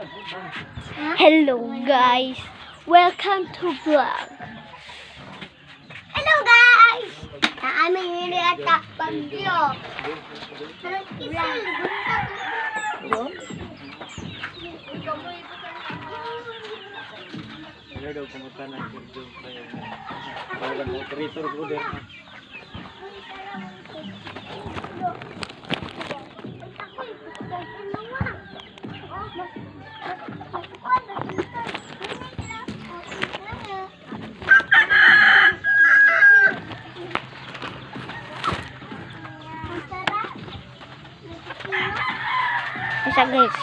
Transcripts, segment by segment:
Hello guys, welcome to vlog. Hello guys! Naaming niliatak bagyo. Ano daw kumusta na yung parang operator ko din. Isa guys.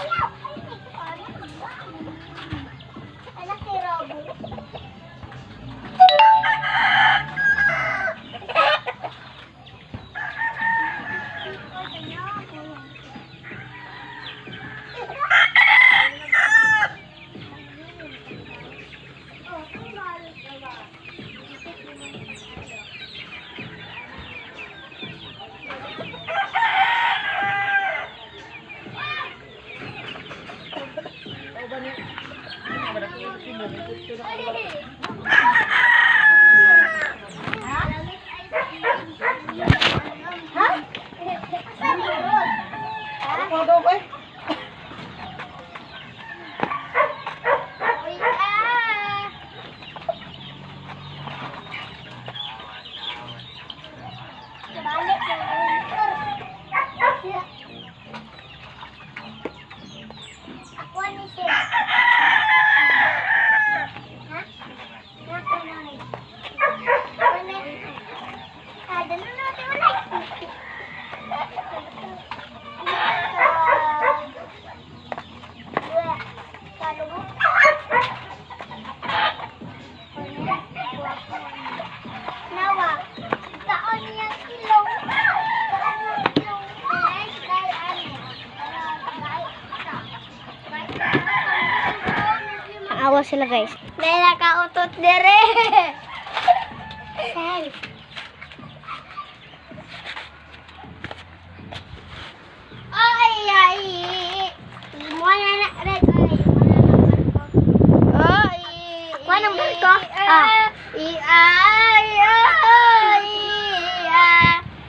Awa sila guys. May nakautot dire. Sel. Ay. Muna na red ay. Kuha ng barko.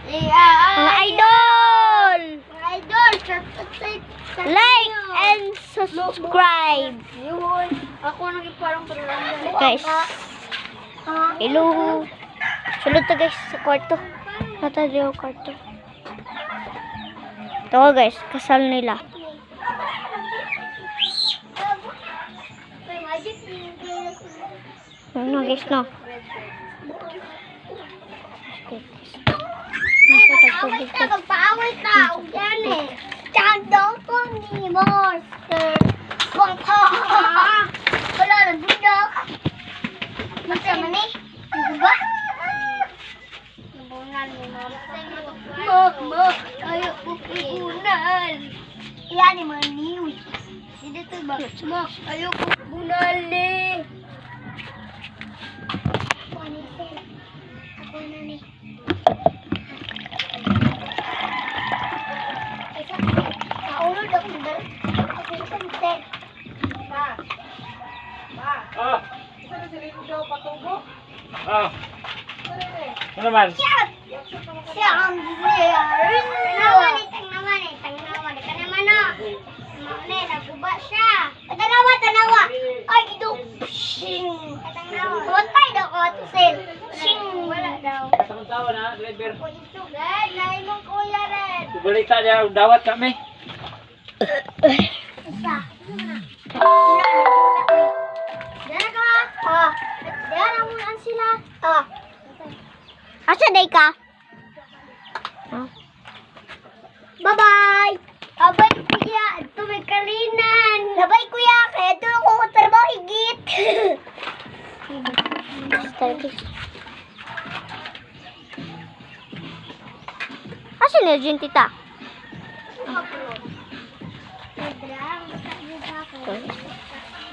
Mga idol! Mga idol, Like and subscribe. Ako nang parang Guys. Hello. Sulod to guys sa kwarto. Nata yung kwarto. Ito guys, kasal nila. Ano guys no? Magpaaway tao yan eh. Tandong ko ni Monster. Wang pa. Wala na budak. Masama ni? Diba? Nabunan ni Mama. Ayaw po punan. Iyan ni Maniwi. Sino ito ba? Ayaw po punan ni. Ako ni Sel. Ako na ni. Naulod ako dahil ako yung Sel. Ano naman? Siya ang bigay. Tangnawan eh. Ka naman na. Naguba siya. Tanawa. Ay, ito. Shing. Matay daw ko ito, Sel. Shing. Wala daw. Kasang tawa na, driver. O ito, guys. Naimong kuya rin. Balita niya, dawat kami. Isa. Diyan ka. Diyan ang mulan sila. Asa day ka? Bye-bye! Abay, kuya! Ito may kalinan! Bye, kuya! Kaya ito ako trabaho higit! Asa na dyan tita?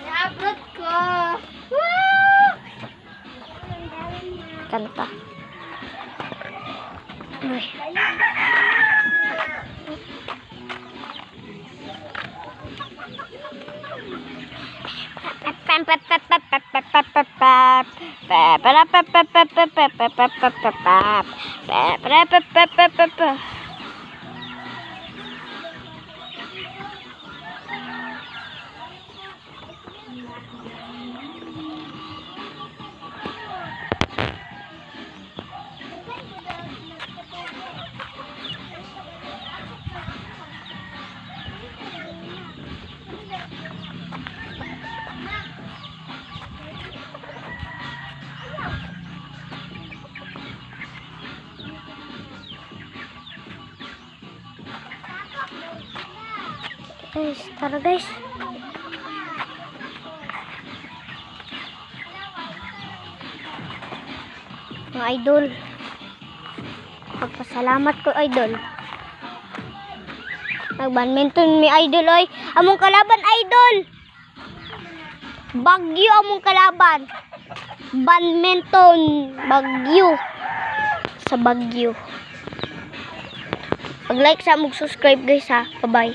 I-upload ko! Kanta. Ay. Guys, tara guys. Mga idol. Pagpasalamat ko, idol. Nag-badminton mi idol oy. Among kalaban idol. Bagyo among kalaban. Badminton Bagyo. Sa Bagyo. Pag-like sa mag-subscribe guys ha. Bye-bye.